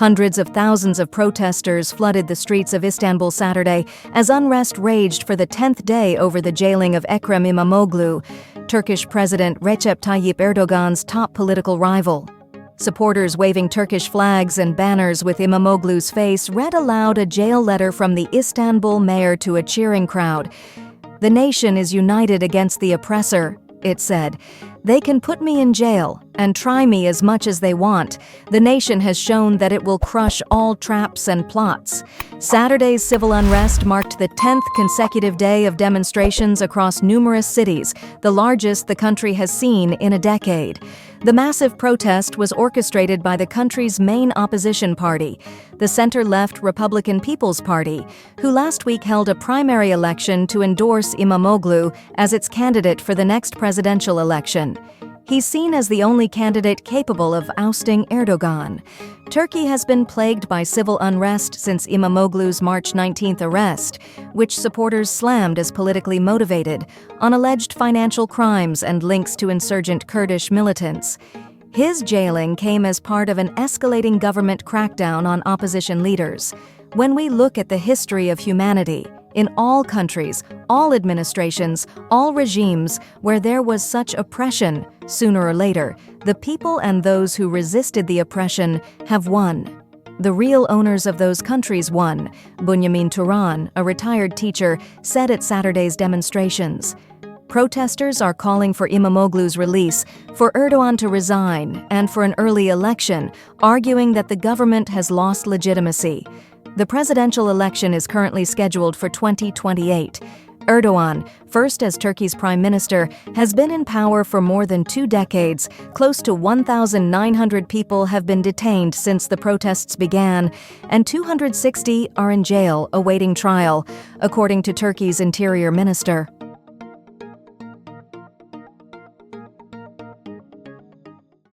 Hundreds of thousands of protesters flooded the streets of Istanbul Saturday as unrest raged for the 10th day over the jailing of Ekrem Imamoglu, Turkish President Recep Tayyip Erdogan's top political rival. Supporters waving Turkish flags and banners with Imamoglu's face read aloud a jail letter from the Istanbul mayor to a cheering crowd. "The nation is united against the oppressor," it said. "They can put me in jail and try me as much as they want. The nation has shown that it will crush all traps and plots." Saturday's civil unrest marked the 10th consecutive day of demonstrations across numerous cities, the largest the country has seen in a decade. The massive protest was orchestrated by the country's main opposition party, the center-left Republican People's Party, who last week held a primary election to endorse Imamoglu as its candidate for the next presidential election. He's seen as the only candidate capable of ousting Erdogan. Turkey has been plagued by civil unrest since Imamoglu's March 19th arrest, which supporters slammed as politically motivated, on alleged financial crimes and links to insurgent Kurdish militants. His jailing came as part of an escalating government crackdown on opposition leaders. When we look at the history of humanity, in all countries, all administrations, all regimes where there was such oppression, sooner or later, the people and those who resisted the oppression have won. The real owners of those countries won, Bunyamin Turan, a retired teacher, said at Saturday's demonstrations. Protesters are calling for Imamoglu's release, for Erdogan to resign, and for an early election, arguing that the government has lost legitimacy. The presidential election is currently scheduled for 2028. Erdogan, first as Turkey's prime minister, has been in power for more than 2 decades. Close to 1,900 people have been detained since the protests began, and 260 are in jail awaiting trial, according to Turkey's interior minister.